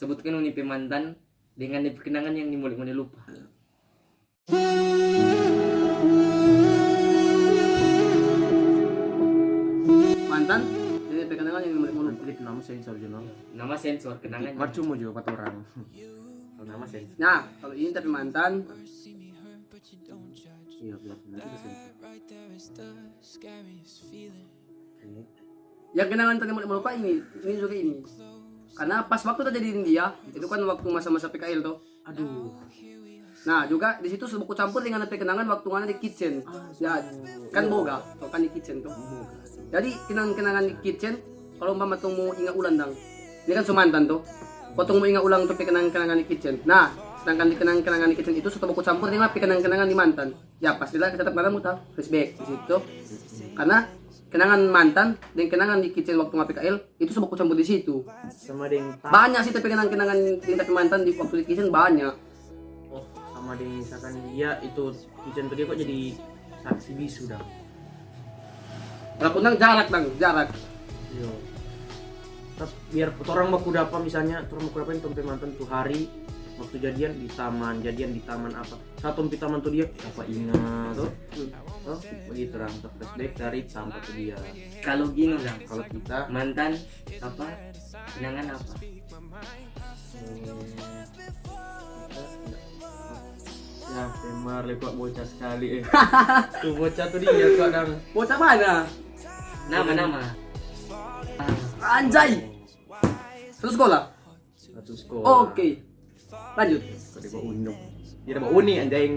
Sebutkan unipe mantan dengan kenangan yang dimulai lupa. Mantan jadi kenangan yang mulai Nanti nama sensor jurnal. Nama sensor kenangan. Marcumu juga 4 orang. Kalau nama sensor. nah kalau ini tapi mantan Iya benar. Nanti sensor. yang kenangan tadi mulai lupa ini juga ini karena pas waktu terjadi dia itu kan waktu masa-masa PKL tuh. Aduh. Nah juga di situ suku campur dengan kenangan waktu mana di kitchen ya kan boga tuh kan di kitchen tuh. Jadi kenangan di kitchen kalau umpama tuh mau ingat ulang dang ini kan sumantan tuh potong mau ingat ulang tuh kenangan di kitchen. Nah sedangkan di kenangan di kitchen itu sudah buku campur dengan kenangan di mantan ya pastilah kita tetap mana muta flashback di situ karena kenangan mantan dan kenangan di kitchen waktu PKL itu sudah buku campur di situ. Sama deng Banyak sih tapi kenangan di tapi mantan di waktu di kitchen banyak. Oh, sama deng misalkan dia itu kitchen tuh dia kok jadi saksi bisu dah. Walaupun nang jarak. Iya. Terus biar orang baku dapat misalnya, orang baku dapat tempe mantan tuh hari waktu jadian di taman apa? Satu tempe taman tuh dia apa ingat tuh? Oh, begitu orang flashback dari sampai ke dia. Kalau gini lah, Kalau kita mantan apa? Kenangan apa? ya Femar lekok bocah sekali tuh bocah tuh dia kadang Bocah mana? Nama. Anjay. Terus sekolah. satu sekolah. Oke. Lanjut. Dia bawa unuk. Dia bawa uni anjing.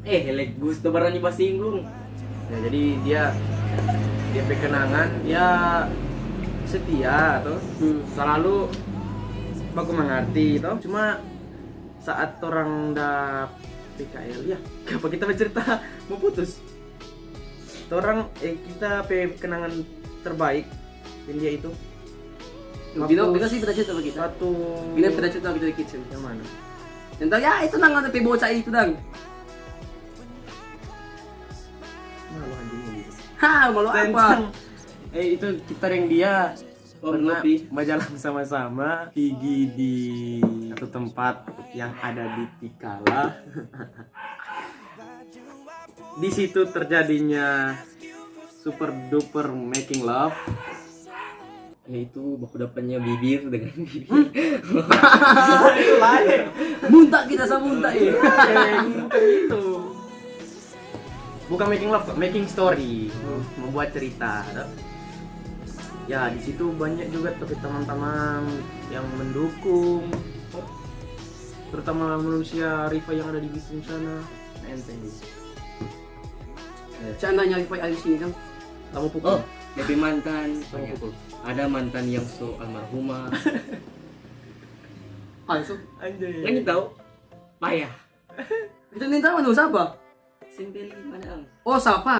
Helek gusto barang pas singgung. Ya jadi dia punya kenangan ya setia tuh. Selalu baku mengerti toh. Cuma saat orang dah PKL ya, apa kita bercerita mau putus. Orang kita kenangan terbaik dan dia itu Bina sih cerita bagi kita. satu Bina cerita kita di kitchen. yang mana? Yang tahu ya itu nang ada bocah itu dang. Malu anjing gitu. Malu apa? Tentang itu kita yang dia pernah ngopi. berjalan sama-sama pergi di satu tempat yang ada di Tikala. Di situ terjadinya super duper making love. Yaitu baku dapatnya bibir dengan bibir. Itu lain. Muntah kita sama muntah ya. Itu bukan making love, making story, membuat cerita. Ya di situ banyak juga tapi teman-teman yang mendukung, terutama manusia Riva yang ada di Bitung sana. Enteng gitu. Seandainya Rifai Alis ini kan. Kamu pukul. Oh, lebih mantan. Kamu Banyak. pukul. Ada mantan yang so almarhumah. Itu. Anjay. Kan tahu? Payah. Kita minta mana siapa? Simpel mana ang? Oh siapa?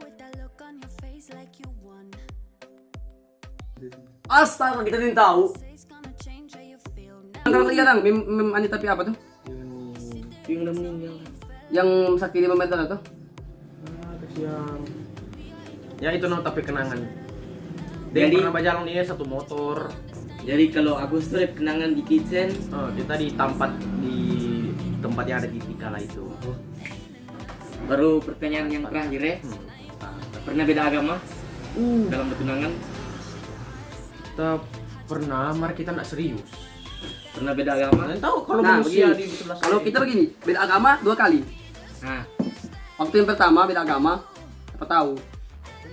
Astaga kita tidak tahu. Kalau dia dang, mem ani tapi apa tuh? Yung udah meninggal. Yang sakit 5 meter itu? Kasihan. Ya itu no tapi kenangan. Dia Jadi- pernah berjalan dia satu motor. Jadi kalau aku strip kenangan di kitchen, Oh, kita di tempat yang ada di Tikala itu. baru pertanyaan yang terakhir ya. Pernah beda agama dalam bertunangan? Kita pernah, mari kita nggak serius. Pernah beda agama? Kalian tahu kalau Nah, manusia begini. di sebelah Kalau kita begini, beda agama 2 kali. Nah, Waktu yang pertama beda agama, apa tahu?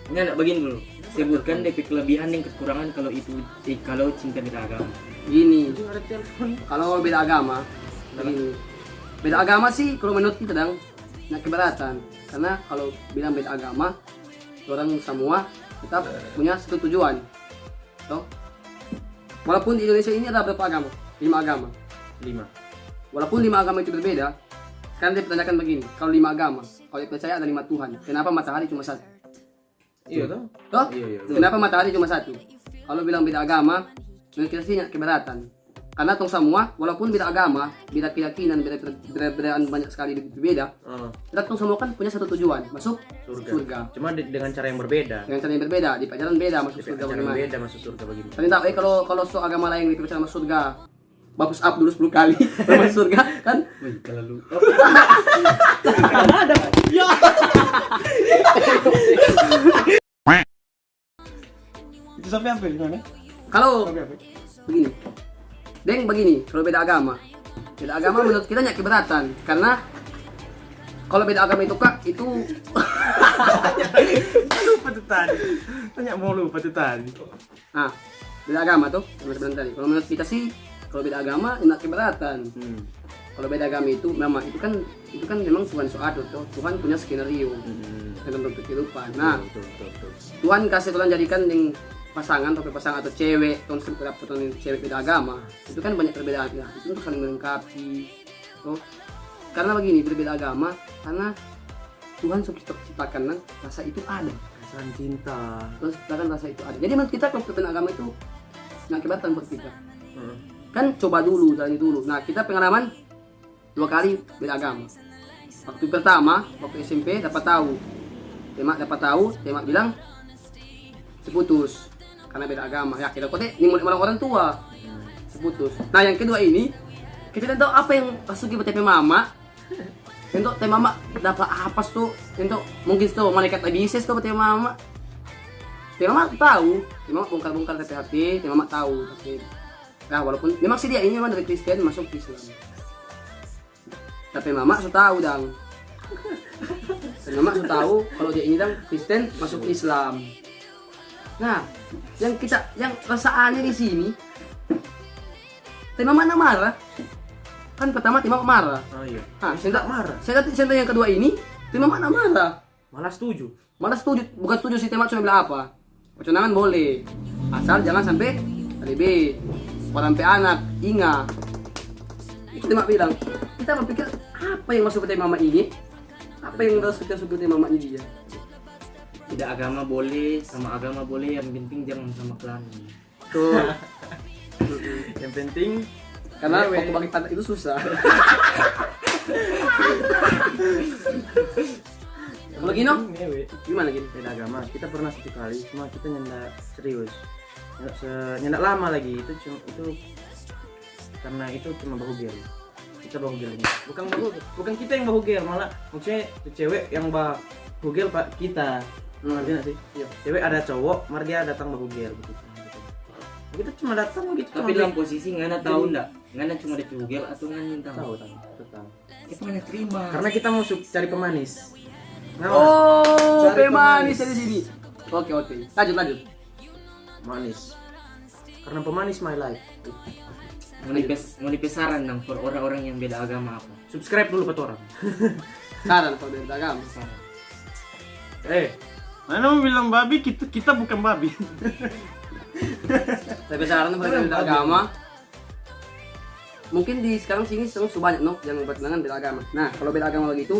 ini anak begini dulu. Sebutkan DP kelebihan dan kekurangan kalau cinta beda agama. Gini, itu ada telepon. kalau beda agama, begini. Beda agama sih kalau menurut kita dang nggak keberatan. Karena kalau bilang beda agama, orang semua kita punya satu tujuan. Toh? Walaupun di Indonesia ini ada berapa agama? 5 agama. 5. Walaupun 5 agama itu berbeda, kan dia pertanyakan begini, kalau 5 agama, kalau dia percaya ada 5 Tuhan, kenapa matahari cuma satu? Iya toh? Toh? Iya. Kenapa matahari cuma satu? Kalau bilang beda agama, menurut kita sih nggak keberatan. Karena tong semua, walaupun beda agama, beda keyakinan, beda banyak sekali berbeda, kita tong semua kan punya satu tujuan, masuk surga. Cuma dengan cara yang berbeda. Dengan cara yang berbeda, di pelajaran beda masuk Dengan surga cara yang bagaimana? berbeda masuk surga bagaimana? Kalian tahu kalau so agama lain di pelajaran masuk surga, push up dulu 10 kali baru masuk surga kan. Wih, kalau lu ada ya. Itu sampai apa gimana? Kalau Sampai apa? begini, Deng begini, kalau beda agama menurut kita nggak keberatan karena kalau beda agama itu kak itu Lupa tuh tadi. Tanya mau lupa tuh tadi. ah beda agama tuh yang sebenarnya tadi. Kalau menurut kita sih kalau beda agama nggak keberatan. Kalau beda agama itu memang itu kan memang Tuhan suatu tuh. Tuhan punya skenario dalam bentuk kehidupan. Nah, Tuhan kasih Tuhan jadikan yang pasangan atau cewek atau cewek beda agama itu kan banyak perbedaan ya. Itu untuk saling melengkapi tuh. Karena begini berbeda agama karena Tuhan sudah ciptakan rasa itu ada. Perasaan cinta. Terus ciptakan rasa itu ada. Jadi menurut kita kalau perbedaan agama itu nggak keberatan buat kita. Kan coba dulu, jalani dulu. Nah kita pengalaman 2 kali beda agama. Waktu pertama, waktu SMP dapat tahu, Temak bilang seputus karena beda agama. Ya kita kote ini mulai orang tua seputus. Nah yang kedua ini kita tahu apa yang masuki buat mama. Untuk teh mama dapat apa tuh? Untuk mungkin tuh malaikat abises tuh buat mama. Teh mama tahu, teh mama bongkar-bongkar hati, teh mama tahu tapi nah walaupun memang sih dia ini memang dari Kristen masuk Islam. Tapi mama sudah tahu dang. Dan mama sudah tahu kalau dia ini dang Kristen masuk Islam. Nah, yang rasaannya di sini teh mama marah. Kan pertama teh mama marah. Oh iya. Nah, Tidak marah. saya yang kedua ini teh mama marah. Malah setuju. Malah setuju, bukan setuju si Temak cuma bilang apa? Pertunangan boleh, asal jangan sampai KDB, orang sampai anak, ingat. Itu Temak bilang. Kita berpikir apa yang masuk ke mama ini? Apa yang masuk ke mama ini dia? tidak agama boleh, sama agama boleh, yang penting jangan sama kelamin. Tuh. Yang penting Karena Ngewe. waktu bagi pantat itu susah. Kalau Gino, ngewe. gimana Gino? Beda agama. Kita pernah 1 kali, cuma kita nyendak serius. Nyendak lama lagi. Itu karena itu cuma bahu gel. Kita bahu gelnya. Bukan kita yang bahu gel, malah maksudnya cewek yang bahu gel Pak kita. Ngerti nggak sih? Iya. Cewek ada cowok, mar dia datang bahu gel gitu. Kita cuma datang gitu. Tapi dalam posisi ngana tahu ndak? Ngana cuma di Google atau ngana minta? tahu. Itu ngana terima. Karena kita mau cari pemanis. Nah, Oh, Cari pemanis pemanis. dari sini. Oke. Lanjut. manis. Karena pemanis my life. Mau nipis saran dong for orang-orang yang beda agama apa? Subscribe dulu ke orang. Saran kalau dari agama. Mana mau bilang babi, kita bukan babi. Tapi saran kalau dari agama. Mungkin di sekarang sini sudah banyak yang bertentangan beda agama. Nah, kalau beda agama begitu,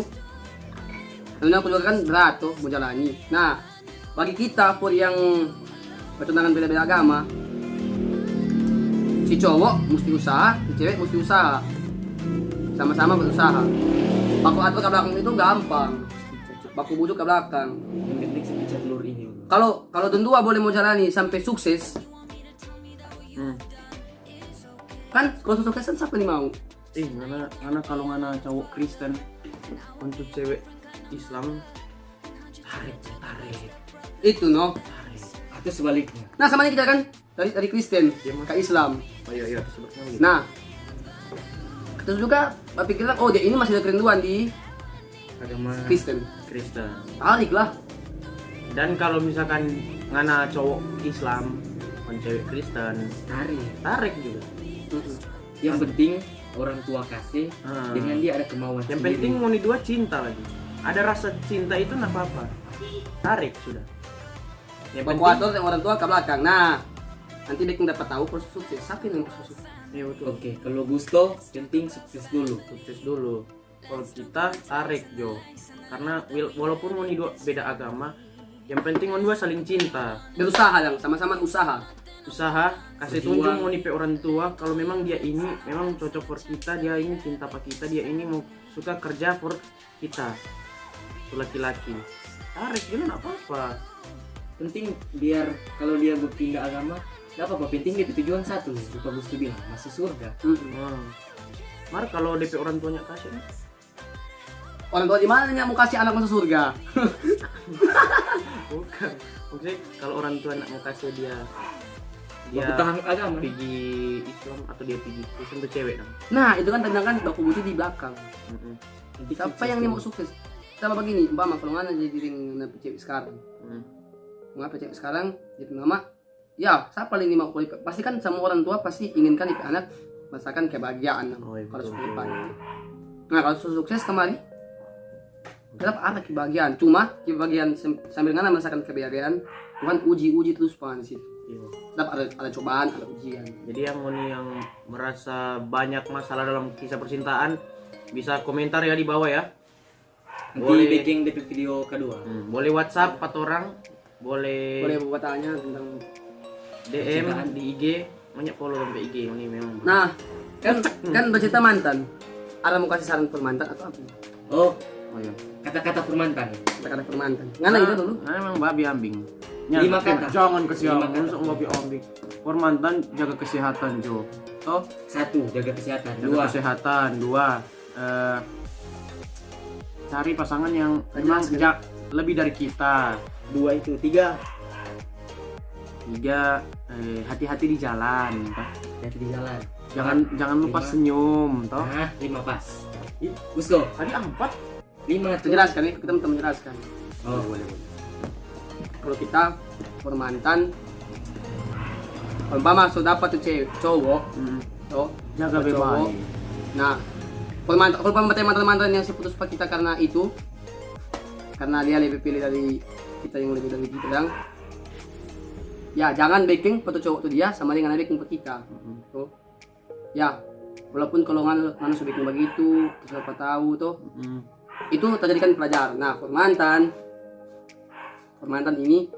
tentunya aku juga kan berat tuh mau jalani. Nah, bagi kita for yang bertentangan beda-beda agama, si cowok mesti usaha, si cewek mesti usaha, sama-sama berusaha. Baku atur ke belakang itu gampang, baku bujuk ke belakang. Yang penting sepijat telur ini. Kalau dua boleh mau jalani sampai sukses, kan kalau sukses kan siapa nih mau? Mana kalau ngana cowok Kristen untuk cewek Islam tarik. Itu no. Atau sebaliknya. Nah sama kita kan dari Kristen ke Islam. Oh iya sebutnya gitu. Nah, terus juga pikirlah oh dia ini masih ada kerinduan di Agama Kristen. Tarik lah. Dan kalau misalkan ngana cowok Islam dan cewek Kristen tarik juga. yang penting orang tua kasih dengan dia ada kemauan. Yang sendiri. penting mau dua cinta lagi. Ada rasa cinta itu nggak apa-apa. Tarik sudah. Yang Baku atur yang orang tua ke belakang. Nah, nanti dia dapat tahu proses sukses. Siapa yang sukses? ya betul. Oke, kalau Gusto penting sukses dulu. Sukses dulu. Kalau kita tarik Jo. Karena walaupun mau dua beda agama, yang penting mau dua saling cinta. Berusaha dong, sama-sama usaha. Usaha kasih Berjuang. tunjuk mau nipe orang tua kalau memang dia ini memang cocok for kita, dia ini cinta pak kita, dia ini mau suka kerja for kita. Itu laki-laki. Tarik gitu nggak apa-apa. Penting biar kalau dia berpindah agama Dapat apa penting itu tujuan satu, lupa Gusti bilang masuk surga. Mar kalau DP orang tuanya kasih Orang tua di mana yang mau kasih anak masuk surga? bukan. Maksudnya kalau orang tua nak mau kasih dia Bertahan agama. pergi Islam atau dia pergi Kristen tuh cewek dong. Nah, itu kan tendangan baku putih di belakang. Siapa yang dia mau sukses? Sama begini, umpama kalau mana jadi ring cewek sekarang. Mengapa cewek sekarang jadi nama? Ya, siapa paling mau kuliah? Pasti kan semua orang tua pasti inginkan itu anak merasakan kebahagiaan. Kalau sudah nah, kalau sukses kemarin tetap ada kebahagiaan. Cuma kebahagiaan sambil ngana merasakan kebahagiaan, Tuhan uji terus pan di situ. Tetap ada cobaan, ada ujian. Jadi yang merasa banyak masalah dalam kisah percintaan bisa komentar ya di bawah ya. Nanti bikin DP video kedua. Boleh WhatsApp 4 orang, boleh buat tanya tentang DM di IG, banyak follow sampai IG ini memang. Nah, kan bercerita mantan. Ada mau kasih saran permantan atau apa? Oh iya. kata-kata permantan. Kata-kata permantan. Ngana itu dulu. Nah, emang babi ambing. 5 kata. Jangan kesiangan, 5 kata. masuk babi ambing. Permantan jaga kesehatan, Jo. Toh, 1 jaga kesehatan. jaga 2 kesehatan. 2 cari pasangan yang memang lebih dari kita. 2 itu 3 hati-hati di jalan, toh. hati di jalan. Jangan lupa 5. senyum, toh. Nah 5 pas. Gusto Tadi 4. 5 tuh. Menjelaskan ya, kita minta menjelaskan. Oh boleh. Kalau kita permantan, umpama sudah dapat tuh cowok, toh Jaga dapat cowok. baik. Nah, kalau mantan-mantan yang seputus pak kita karena itu, karena dia lebih pilih dari kita yang lebih dari kita, dan ya jangan backing foto cowok tuh dia sama dengan backing foto kita. Tuh. Ya, walaupun kalau nganu sudah bikin begitu, terus apa tahu tuh, itu terjadikan pelajaran. Nah, permantan ini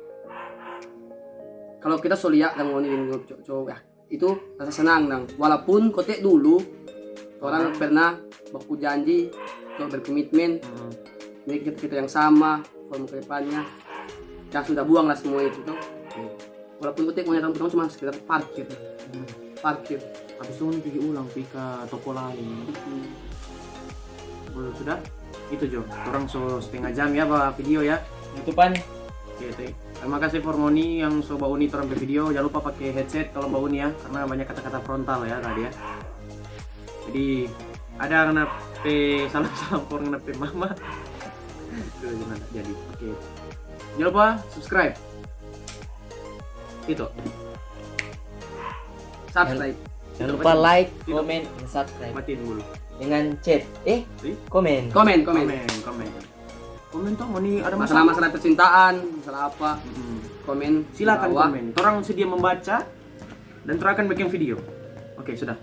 kalau kita soliak dan mau dengan cowok ya, itu rasa senang dong. Walaupun kotek dulu orang pernah baku janji atau berkomitmen ini kita yang sama form ke depannya, ya sudah buang lah semua itu tuh. Walaupun kotek mau datang pertama cuma sekedar parkir. Habis itu pergi ulang pergi ke toko lain. Sudah itu Jo, orang setengah jam ya bawa video ya. tutupan. Oke, terima kasih Formoni yang so bau nih orang video. Jangan lupa pakai headset kalau bau nih ya, karena banyak kata-kata frontal ya tadi ya. Jadi ada nape salam for nape mama. Itu jangan jadi. Oke. Jangan lupa subscribe. Itu. Subscribe. Jangan lupa like, komen, dan subscribe. Matiin dulu. Dengan chat. Komen. Komen. Komen toh mau nih ada Masalah percintaan, masalah apa? Komen. Silakan di bawah. komen. Orang sedia membaca dan akan bikin video. Oke, sudah.